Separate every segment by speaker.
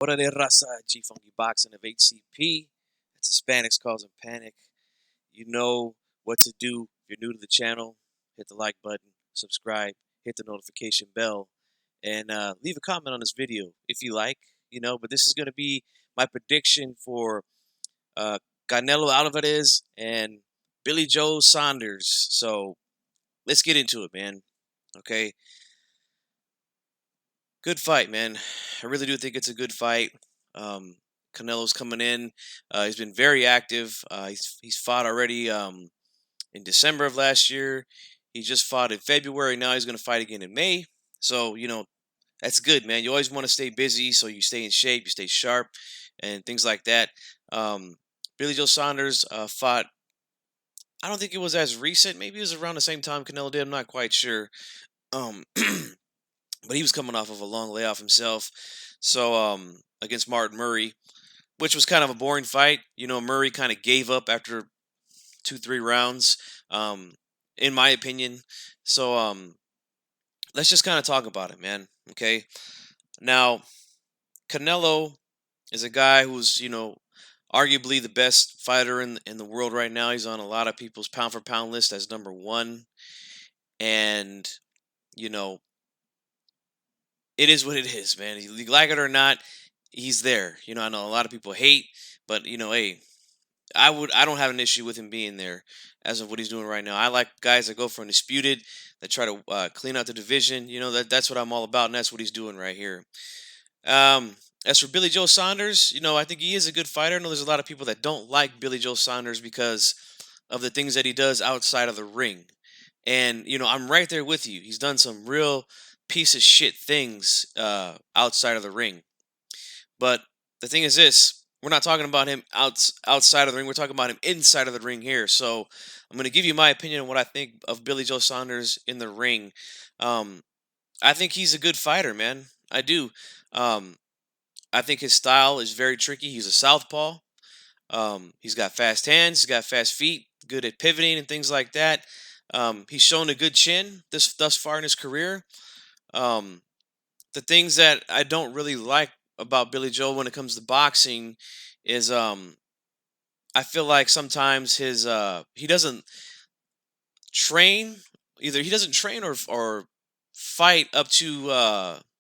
Speaker 1: Hora de raza, gfunkyboxing of HCP. It's Hispanics causing panic. You know what to do. If you're new to the channel, hit the like button, subscribe, hit the notification bell, and leave a comment on this video if you like. But this is going to be my prediction for uh, Canelo Alvarez and Billy Joe Saunders. So let's get into it, man. Okay, good fight, man. I really do think it's a good fight. Um, Canelo's coming in. He's been very active. He's fought already in December of last year. He just fought in February. Now he's going to fight again in May. So that's good, man. You always want to stay busy so you stay in shape, you stay sharp, and things like that. Um, Billy Joe Saunders fought. I don't think it was as recent. Maybe it was around the same time Canelo did. I'm not quite sure. Um, but he was coming off of a long layoff himself. So against Martin Murray, which was kind of a boring fight. Murray kind of gave up after 2-3 rounds, um, in my opinion. So let's just kind of talk about it, man. Okay. Now, Canelo is a guy who's arguably the best fighter in the world right now. He's on a lot of people's pound for pound list as number one, and you know it is what it is, man. You like it or not, he's there. I know a lot of people hate, but hey, I don't have an issue with him being there as of what he's doing right now. I like guys that go for undisputed, that try to clean out the division. That's what I'm all about, and that's what he's doing right here. Um, as for Billy Joe Saunders, I think he is a good fighter. I know there's a lot of people that don't like Billy Joe Saunders because of the things that he does outside of the ring. And I'm right there with you. He's done some real piece of shit things outside of the ring. But the thing is this: we're not talking about him outside of the ring. We're talking about him inside of the ring here. So I'm going to give you my opinion on what I think of Billy Joe Saunders in the ring. Um, I think he's a good fighter, man. I do. Um, I think his style is very tricky. He's a southpaw. He's got fast hands. He's got fast feet. Good at pivoting and things like that. He's shown a good chin thus far in his career. Um, the things that I don't really like about Billy Joel when it comes to boxing is I feel like sometimes his he doesn't train, either he doesn't train or fight up to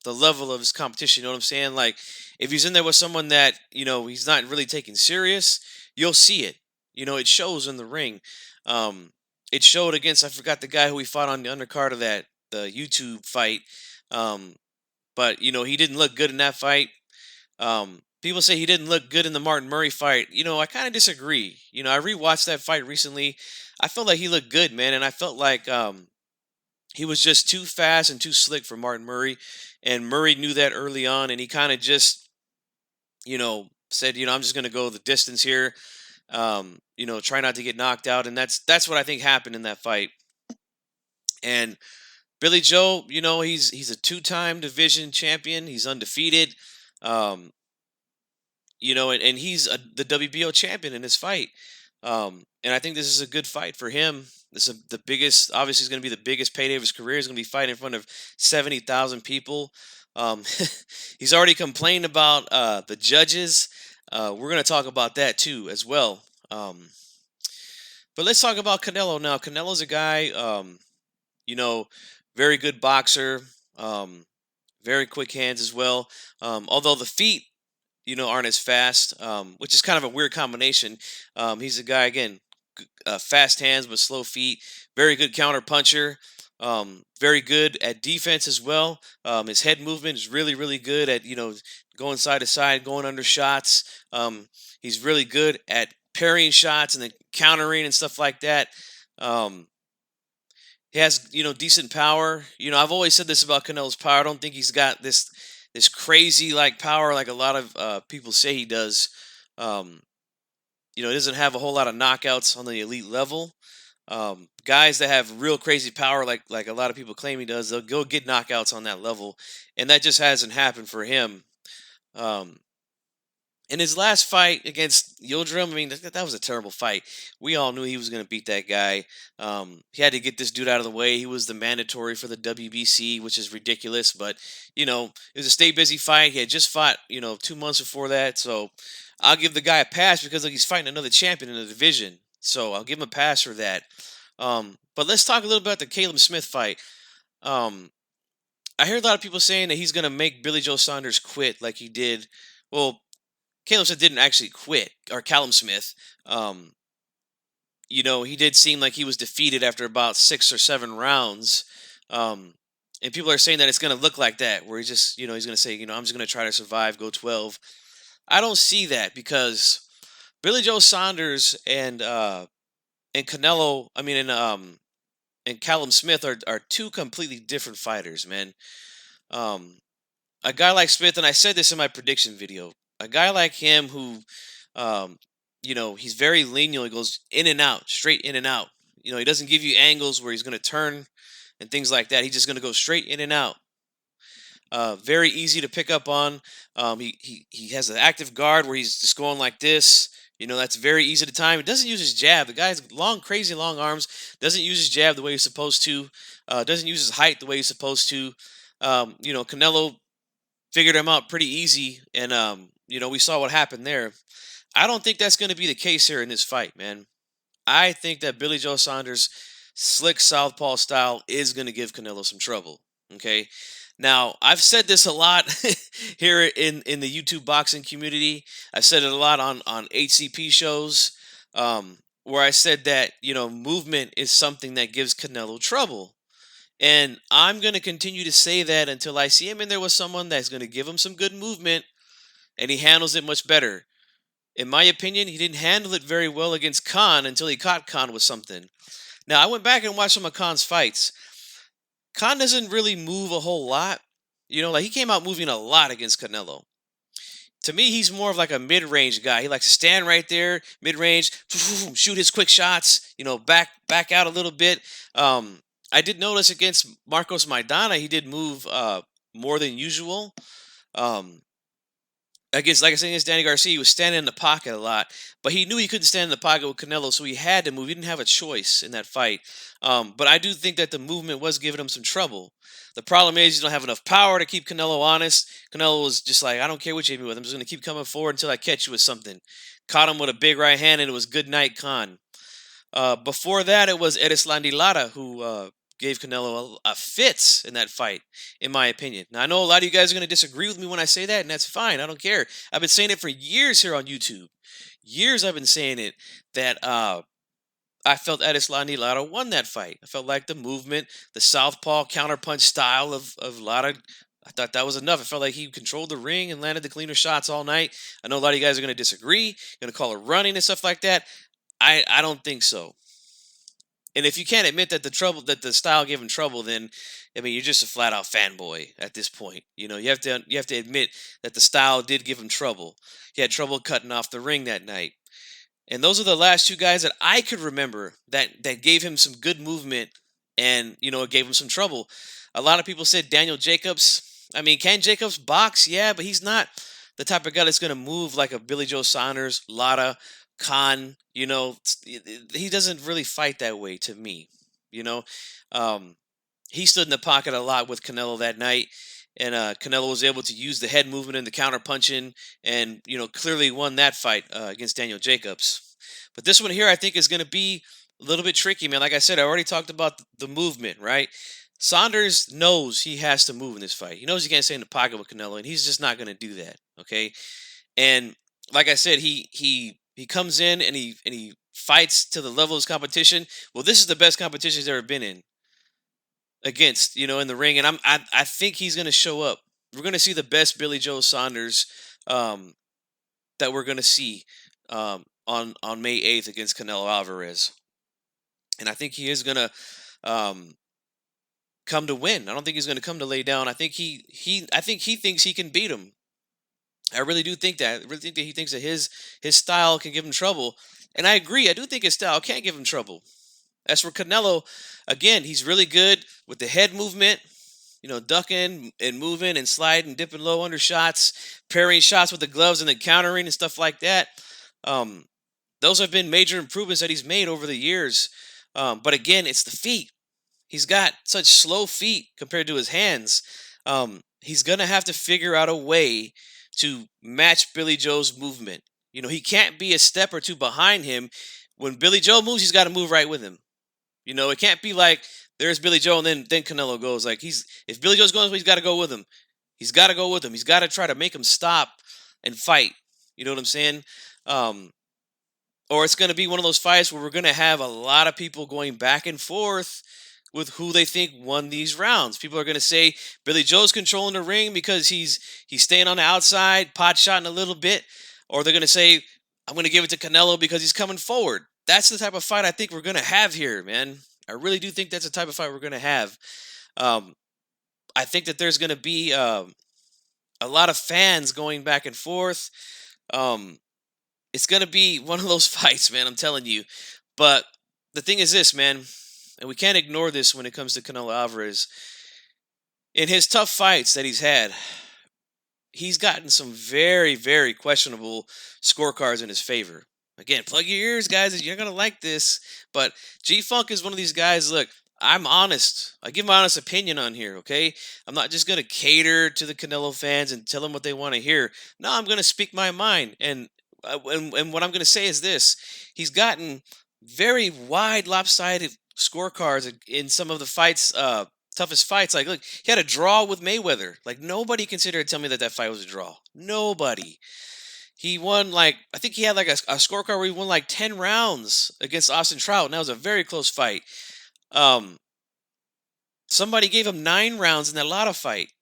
Speaker 1: the level of his competition. You know what I'm saying? Like if he's in there with someone that he's not really taking serious, you'll see it. It shows in the ring. Um, it showed against, I forgot the guy who he fought on the undercard of the YouTube fight. Um, but he didn't look good in that fight. People say he didn't look good in the Martin Murray fight. I kind of disagree. I rewatched that fight recently. I felt like he looked good, man, and I felt like he was just too fast and too slick for Martin Murray, and Murray knew that early on, and he kind of just said, I'm just gonna go the distance here. Try not to get knocked out, and that's what I think happened in that fight. And Billy Joe, he's a two-time division champion. He's undefeated. Um, and he's the WBO champion in this fight. And I think this is a good fight for him. This is the biggest, obviously, is going to be the biggest payday of his career. He's going to be fighting in front of 70,000 people. Um, he's already complained about the judges. We're going to talk about that too, as well. But let's talk about Canelo now. Canelo's a guy, you know, very good boxer, very quick hands as well. Although the feet aren't as fast, which is kind of a weird combination. He's a guy, again, fast hands but slow feet. Very good counter puncher. Very good at defense as well. His head movement is really, really good at going side to side, going under shots. He's really good at parrying shots and then countering and stuff like that. Um, he has decent power. I've always said this about Canelo's power. I don't think he's got this crazy like power like a lot of people say he does. Um, he doesn't have a whole lot of knockouts on the elite level. Guys that have real crazy power, like a lot of people claim he does, they'll go get knockouts on that level, and that just hasn't happened for him. Um, In his last fight against Yildirim, I mean, that was a terrible fight. We all knew he was going to beat that guy. He had to get this dude out of the way. He was the mandatory for the WBC, which is ridiculous. But, it was a stay busy fight. He had just fought, 2 months before that. So I'll give the guy a pass because he's fighting another champion in the division. So I'll give him a pass for that. But let's talk a little about the Caleb Smith fight. Um, I heard a lot of people saying that he's going to make Billy Joe Saunders quit like he did. Well, Caleb Smith didn't actually quit, or Callum Smith. Um, he did seem like he was defeated after about 6 or 7 rounds. Um, and people are saying that it's going to look like that, where he's going to say, I'm just going to try to survive, go 12. I don't see that because Billy Joe Saunders and Canelo, I mean, and Callum Smith are two completely different fighters, man. Um, a guy like Smith, and I said this in my prediction video, a guy like him who, um, he's very lineal. He goes in and out, straight in and out. He doesn't give you angles where he's going to turn and things like that. He's just going to go straight in and out. Very easy to pick up on. He has an active guard where he's just going like this. That's very easy to time. He doesn't use his jab. The guy's long, crazy long arms. Doesn't use his jab the way he's supposed to. Doesn't use his height the way he's supposed to. Canelo figured him out pretty easy, and we saw what happened there. I don't think that's going to be the case here in this fight, man. I think that Billy Joe Saunders' slick southpaw style is going to give Canelo some trouble. Okay. Now, I've said this a lot here in the YouTube boxing community. I've said it a lot on HCP shows, where I said that, movement is something that gives Canelo trouble. And I'm going to continue to say that until I see him in there with someone that's going to give him some good movement and he handles it much better. In my opinion, he didn't handle it very well against Khan until he caught Khan with something. Now, I went back and watched some of Khan's fights. Khan doesn't really move a whole lot. Like he came out moving a lot against Canelo. To me, he's more of like a mid-range guy. He likes to stand right there, mid-range, shoot his quick shots, back out a little bit. I did notice against Marcos Maidana, he did move more than usual. Against, like I said, against Danny Garcia, he was standing in the pocket a lot, but he knew he couldn't stand in the pocket with Canelo, so he had to move. He didn't have a choice in that fight. But I do think that the movement was giving him some trouble. The problem is you don't have enough power to keep Canelo honest. Canelo was just like, I don't care what you hit me with. I'm just going to keep coming forward until I catch you with something. Caught him with a big right hand, and it was good night, Khan. Before that, it was Erislandy Lara who gave Canelo a fits in that fight, in my opinion. Now, I know a lot of you guys are going to disagree with me when I say that, and that's fine. I don't care. I've been saying it for years here on YouTube. Years I've been saying it, that I felt Erislandy Lara won that fight. I felt like the movement, the southpaw counterpunch style of Lara, I thought that was enough. I felt like he controlled the ring and landed the cleaner shots all night. I know a lot of you guys are going to disagree, going to call it running and stuff like that. I don't think so. And if you can't admit that the style gave him trouble, then I mean you're just a flat out fanboy at this point. You have to admit that the style did give him trouble. He had trouble cutting off the ring that night. And those are the last two guys that I could remember that gave him some good movement and it gave him some trouble. A lot of people said Daniel Jacobs. I mean, can Jacobs box? Yeah, but he's not the type of guy that's going to move like a Billy Joe Saunders, Lara, Khan. He doesn't really fight that way to me. You know, um, he stood in the pocket a lot with Canelo that night, and Canelo was able to use the head movement and the counter punching, and clearly won that fight against Daniel Jacobs. But this one here, I think, is going to be a little bit tricky, man. Like I said, I already talked about the movement, right? Saunders knows he has to move in this fight. He knows he can't stay in the pocket with Canelo, and he's just not going to do that. Okay, and like I said, he comes in and he fights to the level of his competition. Well, this is the best competition he's ever been in against, in the ring, and I think he's going to show up. We're going to see the best Billy Joe Saunders um, that we're going to see on May 8th against Canelo Alvarez, and I think he is going to um, come to win. I don't think he's going to come to lay down. I think he thinks he can beat him. I really do think that. I really think that he thinks that his style can give him trouble, and I agree. I do think his style can give him trouble. As for Canelo, again, he's really good with the head movement. ducking and moving and sliding, dipping low under shots, parrying shots with the gloves and then countering and stuff like that. Um, those have been major improvements that he's made over the years. But again, it's the feet. He's got such slow feet compared to his hands. He's going to have to figure out a way to match Billy Joe's movement. He can't be a step or two behind him. When Billy Joe moves, he's got to move right with him. It can't be like there's Billy Joe and then Canelo goes. Like if Billy Joe's going, he's got to go with him. He's got to go with him. He's got to try to make him stop and fight. You know what I'm saying? Um, or it's going to be one of those fights where we're going to have a lot of people going back and forth with who they think won these rounds. People are going to say Billy Joe's controlling the ring because he's staying on the outside, pot shotting a little bit, or they're going to say I'm going to give it to Canelo because he's coming forward. That's the type of fight I think we're going to have here, man. I really do think that's the type of fight we're going to have. Um, I think that there's going to be a lot of fans going back and forth. Um, it's going to be one of those fights, man. I'm telling you. But the thing is this, man, and we can't ignore this when it comes to Canelo Alvarez. In his tough fights that he's had, he's gotten some very, very questionable scorecards in his favor. Again, plug your ears, guys. You're going to like this. But G-Funk is one of these guys, look, I'm honest. I give my honest opinion on here, okay? I'm not just going to cater to the Canelo fans and tell them what they want to hear. No, I'm going to speak my mind. And what I'm going to say is this. He's gotten very wide, lopsided scorecards in some of the fights, toughest fights. Like, look, he had a draw with Mayweather. Like, nobody considered tell me that fight was a draw. Nobody. He won, like, I think he had like a scorecard where he won like 10 rounds against Austin Trout, and that was a very close fight. Somebody gave him 9 rounds in that Lotta fight.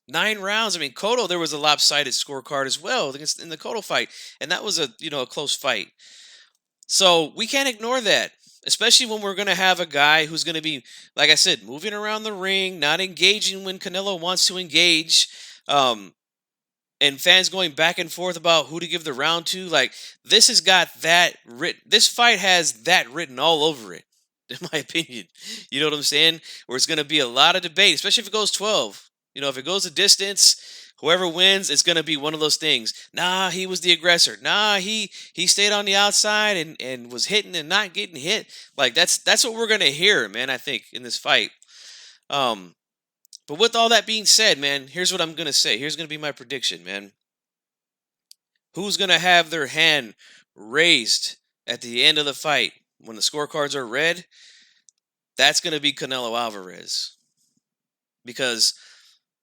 Speaker 1: 9 rounds. I mean, Cotto, there was a lopsided scorecard as well in the Cotto fight, and that was a close fight. So we can't ignore that, especially when we're going to have a guy who's going to be, like I said, moving around the ring, not engaging when Canelo wants to engage, and fans going back and forth about who to give the round to. Like, this has got that written. This fight has that written all over it, in my opinion. You know what I'm saying? Where it's going to be a lot of debate, especially if it goes 12. If it goes a distance, whoever wins, it's going to be one of those things. Nah, he was the aggressor. Nah, he stayed on the outside and was hitting and not getting hit. Like, that's what we're going to hear, man, I think, in this fight. But with all that being said, man, here's what I'm going to say. Here's going to be my prediction, man. Who's going to have their hand raised at the end of the fight when the scorecards are read? That's going to be Canelo Alvarez. Because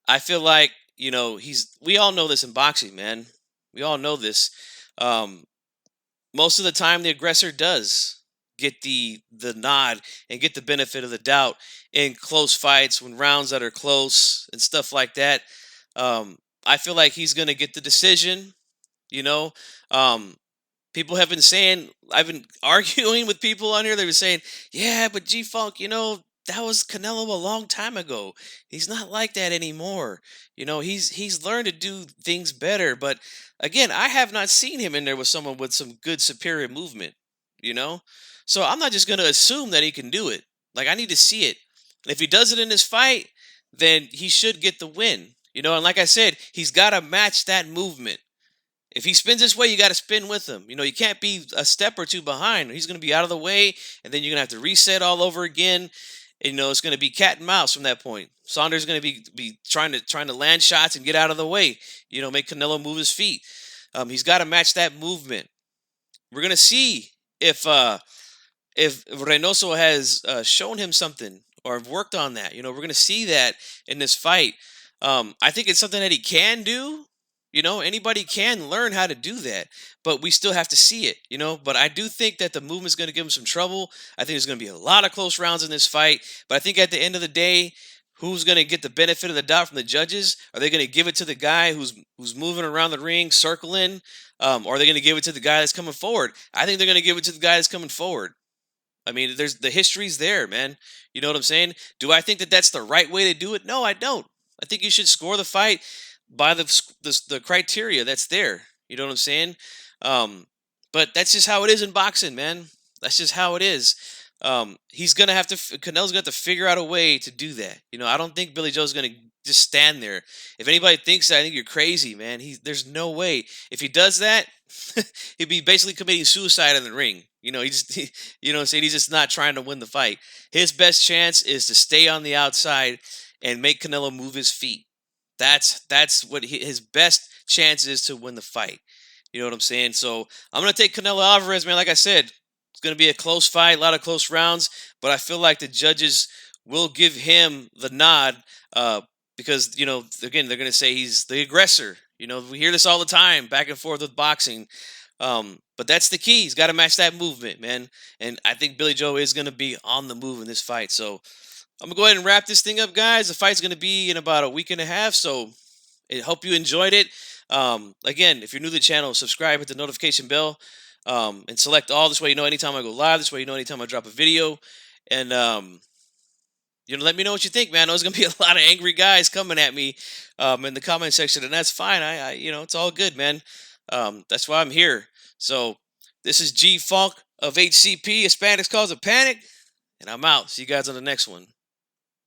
Speaker 1: I feel like, we all know this in boxing, man. We all know this. Most of the time, the aggressor does get the nod and get the benefit of the doubt in close fights, when rounds that are close and stuff like that. I feel like he's going to get the decision. People have been saying, I've been arguing with people on here. They've been saying, yeah, but G-Funk, that was Canelo a long time ago. He's not like that anymore. He's learned to do things better. But again, I have not seen him in there with someone with some good superior movement. So I'm not just going to assume that he can do it. Like, I need to see it. And if he does it in this fight, then he should get the win. And like I said, he's got to match that movement. If he spins this way, you got to spin with him. You can't be a step or two behind. He's going to be out of the way, and then you're going to have to reset all over again. And, it's going to be cat and mouse from that point. Saunders is going to be trying to land shots and get out of the way. Make Canelo move his feet. He's got to match that movement. We're going to see if Reynoso has shown him something or have worked on that. We're going to see that in this fight. I think it's something that he can do. Anybody can learn how to do that, but we still have to see it, But I do think that the movement's going to give him some trouble. I think there's going to be a lot of close rounds in this fight, but I think at the end of the day, who's going to get the benefit of the doubt from the judges? Are they going to give it to the guy who's moving around the ring, circling, or are they going to give it to the guy that's coming forward? I think they're going to give it to the guy that's coming forward. I mean, there's the history's there, man. You know what I'm saying? Do I think that that's the right way to do it? No, I don't. I think you should score the fight by the criteria that's there. You know what I'm saying? But that's just how it is in boxing, man. That's just how it is. He's gonna have to. Canelo's gonna have to figure out a way to do that. I don't think Billy Joe's gonna just stand there. If anybody thinks that, I think you're crazy, man. There's no way. If he does that, he'd be basically committing suicide in the ring. What I'm saying, he's just not trying to win the fight. His best chance is to stay on the outside and make Canelo move his feet. That's what his best chance is to win the fight. You know what I'm saying? So I'm gonna take Canelo Alvarez, man. Like I said, it's gonna be a close fight, a lot of close rounds, but I feel like the judges will give him the nod because again they're gonna say he's the aggressor. We hear this all the time, back and forth with boxing. But that's the key. He's got to match that movement, man. And I think Billy Joe is gonna be on the move in this fight. So I'm gonna go ahead and wrap this thing up, guys. The fight's gonna be in about a week and a half, so I hope you enjoyed it. Again, if you're new to the channel, subscribe, hit the notification bell, and select all. This way you know anytime I go live. This way you know anytime I drop a video. And let me know what you think, man. There's gonna be a lot of angry guys coming at me in the comment section, and that's fine. It's all good, man. That's why I'm here. So this is G Funk of HCP. Hispanics Cause a Panic, and I'm out. See you guys on the next one.